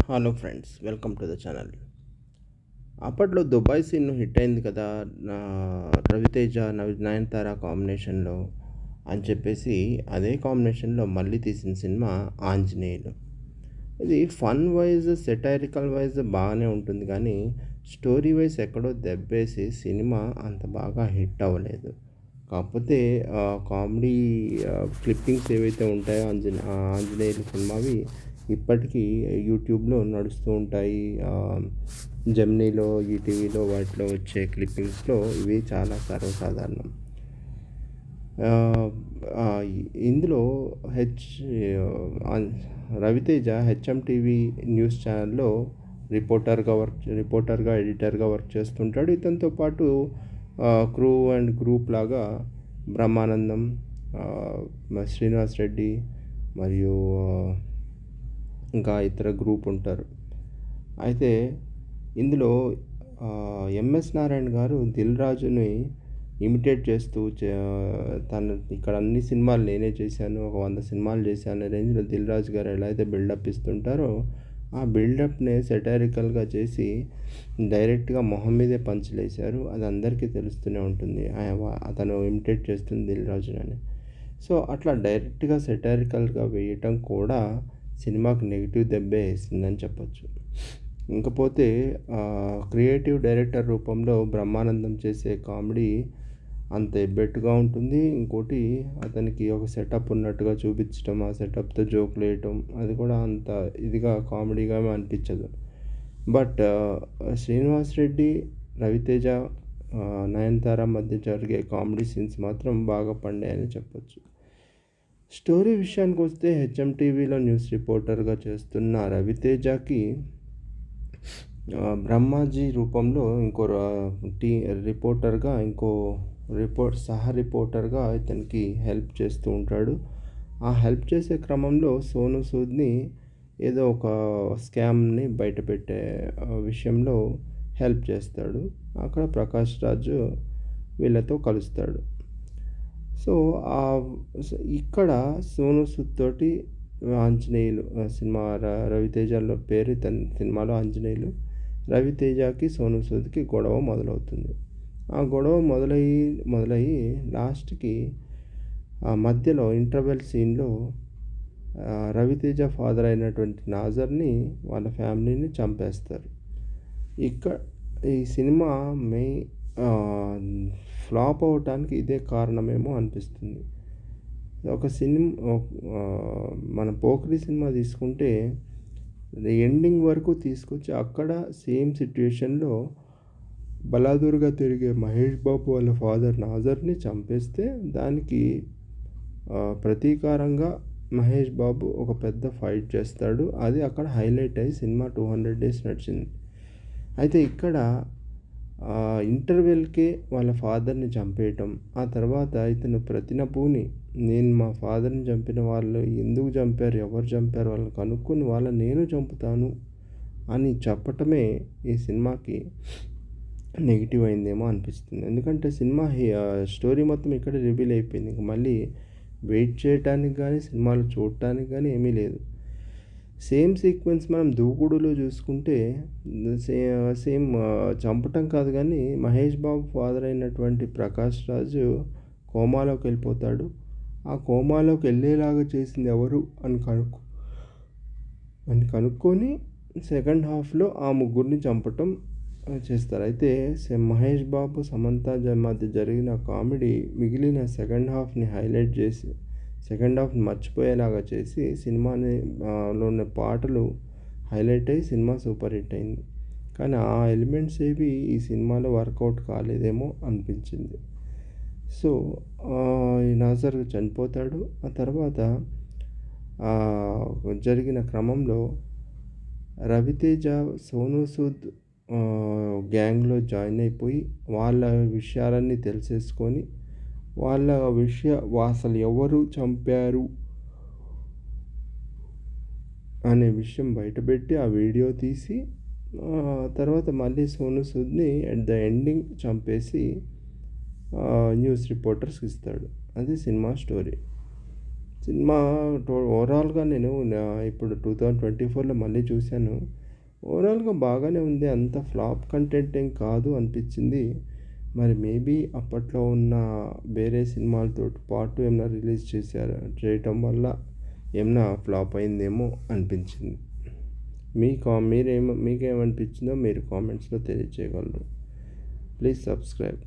Hello friends, welcome to the channel. అప్పట్లో 'Dubai' scene hit అయింది కదా. నా రవితేజ, నయనతార కాంబినేషన్‌లో అని చెప్పేసి అదే కాంబినేషన్‌లో మళ్ళీ తీసిన సినిమా 'ఆంజనేయులు'. ఇది ఫన్ వైస్, సెటైరికల్ వైస్ బాగానే ఉంటుంది కానీ, స్టోరీ వైస్ ఎక్కడో దెబ్బేసి సినిమా అంత బాగా హిట్ అవ్వలేదు. కాకపోతే కామెడీ క్లిప్పింగ్స్ ఏవైతే ఉంటాయో ఆంజనేయులు సినిమావి ఇప్పటికీ యూట్యూబ్‌లో నడుస్తూ ఉంటాయి. జెమినీలో, ఈటీవీలో వాటిలో వచ్చే క్లిప్పింగ్స్‌లో ఇవి చాలా సర్వసాధారణం. ఆహ్, ఆహ్, ఇందులో హెచ్ ఆహ్, రవితేజ హెచ్ఎం టీవీ న్యూస్ ఛానల్‌లో రిపోర్టర్‌గా, ఎడిటర్‌గా వర్క్ చేస్తుంటాడు. ఇతనితో పాటు క్రూ అండ్ గ్రూప్ లాగా బ్రహ్మానందం, శ్రీనివాస్ రెడ్డి మరియు ఇంకా ఇతర గ్రూప్ ఉంటారు. అయితే ఇందులో ఎంఎస్ నారాయణ గారు దిల్ రాజుని ఇమిటేట్ చేస్తూ తను ఇక్కడ అన్ని సినిమాలు నేనే చేశాను, ఒక 100 సినిమాలు చేశాను అనే రేంజ్‌లో దిల్ రాజు గారు ఎలా అయితే బిల్డప్ ఇస్తుంటారో, ఆ బిల్డప్‌ని సెటారికల్‌గా చేసి డైరెక్ట్‌గా మొహం మీదే పంచులేశారు. అది అందరికీ తెలుస్తూనే ఉంటుంది. అతను ఇమిటేట్ చేస్తుంది దిల్ రాజునని. సో, అట్లా డైరెక్ట్‌గా సెటారికల్‌గా వేయటం కూడా సినిమాకి నెగెటివ్ దెబ్బే ఏసిందని చెప్పొచ్చు. ఇంకపోతే క్రియేటివ్ డైరెక్టర్ రూపంలో బ్రహ్మానందం చేసే కామెడీ అంత ఎబ్బెట్టుగా ఉంటుంది. ఇంకోటి, అతనికి ఒక సెటప్ ఉన్నట్టుగా చూపించటం, ఆ సెటప్‌తో జోకులేయటం అది కూడా అంత ఇదిగా కామెడీగా అనిపించదు. బట్ శ్రీనివాస్ రెడ్డి, రవితేజ, నయనతార మధ్య జరిగే కామెడీ సీన్స్ మాత్రం బాగా పండాయని చెప్పొచ్చు. స్టోరీ విషయానికొస్తే హెచ్ఎం టీవీలో న్యూస్ రిపోర్టర్‌గా చేస్తున్న రవితేజకి బ్రహ్మాజీ రూపంలో ఇంకో రిపోర్టర్‌గా రిపోర్టర్‌గా ఇతనికి హెల్ప్ చేస్తూ ఉంటాడు. ఆ హెల్ప్ చేసే క్రమంలో సోనూ సూద్‌ని ఏదో ఒక స్కామ్‌ని బయటపెట్టే విషయంలో హెల్ప్ చేస్తాడు. అక్కడ ప్రకాష్ రాజు వీళ్ళతో కలుస్తాడు. సో, ఇక్కడ సోనూ సూద్ తోటి ఆంజనేయులు సినిమా రవితేజలో పేరు ఇతని సినిమాలో ఆంజనేయులు. రవితేజకి, సోనూ సూద్‌కి గొడవ మొదలవుతుంది. ఆ గొడవ మొదలయ్యి లాస్ట్‌కి మధ్యలో ఇంటర్వెల్ సీన్‌లో రవితేజ ఫాదర్ అయినటువంటి నాజర్‌ని, వాళ్ళ ఫ్యామిలీని చంపేస్తారు. ఇక్క ఈ సినిమా ఆహ్, ఫ్లాప్ అవ్వటానికి ఇదే కారణమేమో అనిపిస్తుంది. ఒక మన 'పోకిరి' సినిమా తీసుకుంటే ఎండింగ్ వరకు తీసుకొచ్చి అక్కడ సేమ్ సిట్యుయేషన్‌లో బలాదూర్‌గా తిరిగే మహేష్ బాబు వాళ్ళ ఫాదర్ నాజర్‌ని చంపేస్తే దానికి ప్రతీకారంగా మహేష్ బాబు ఒక పెద్ద ఫైట్ చేస్తాడు. అది అక్కడ హైలైట్ అయ్యి సినిమా 200 డేస్ నడిచింది. అయితే ఇక్కడ ఇంటర్వెల్‌కే వాళ్ళ ఫాదర్‌ని చంపేయటం, ఆ తర్వాత ఇతను ప్రతినబూని నేను మా ఫాదర్‌ని చంపిన వాళ్ళు ఎందుకు చంపారు, ఎవరు చంపారు వాళ్ళని కనుక్కొని వాళ్ళని నేను చంపుతాను అని చెప్పటమే ఈ సినిమాకి నెగెటివ్ అయిందేమో అనిపిస్తుంది. ఎందుకంటే స్టోరీ మొత్తం ఇక్కడే రివీల్ అయిపోయింది. ఇంక మళ్ళీ వెయిట్ చేయటానికి గానీ, సినిమాలు చూడటానికి గానీ ఏమీ లేదు. సేమ్ సీక్వెన్స్ మనం 'దూకుడులో' చూసుకుంటే సే సేమ్ చంపటం కాదు గానీ, మహేష్ బాబు ఫాదర్ అయినటువంటి ప్రకాష్ రాజు కోమాలోకి వెళ్ళిపోతాడు. ఆ కోమాలోకి వెళ్ళేలాగా చేసింది ఎవరు అని కనుక్కొని సెకండ్ హాఫ్‌లో ఆ ముగ్గురిని చంపటం చేస్తారు. అయితే మహేష్ బాబు, సమంత మధ్య జరిగిన కామెడీ మిగిలిన సెకండ్ హాఫ్‌ని హైలైట్ చేసి, సెకండ్ హాఫ్‌ని మర్చిపోయేలాగా చేసి లో ఉన్న పాటలు హైలైట్ అయ్యి సినిమా సూపర్ హిట్ అయింది. కానీ ఆ ఎలిమెంట్స్ ఏవి ఈ సినిమాలో వర్కౌట్ కాలేదేమో అనిపించింది. సో, ఈ నాజర్ చనిపోతాడు. ఆ తర్వాత జరిగిన క్రమంలో రవితేజ, సోనూ సూద్ గ్యాంగ్‌లో జాయిన్ అయిపోయి వాళ్ళ విషయాలన్నీ తెలిసేసుకొని, వాళ్ళ అసలు ఎవరు చంపారు అనే విషయం బయటపెట్టి ఆ వీడియో తీసి తర్వాత మళ్ళీ సోనూ సూద్‌ని ఎట్ ద ఎండింగ్ చంపేసి న్యూస్ రిపోర్టర్స్‌కి ఇస్తాడు. అది సినిమా స్టోరీ. సినిమా ఓవరాల్‌గా నేను ఇప్పుడు 2024లో మళ్ళీ చూశాను. ఓవరాల్‌గా బాగానే ఉంది. అంత ఫ్లాప్ కంటెంట్ ఏం కాదు అనిపించింది. మరి మేబీ అప్పట్లో ఉన్న వేరే సినిమాలతోటి పాటు ఏమైనా రిలీజ్ చేయటం వల్ల ఏమన్నా ఫ్లాప్ అయిందేమో అనిపించింది. మీకేమనిపించిందో మీరు కామెంట్స్‌లో తెలియజేయగలరు. Please subscribe.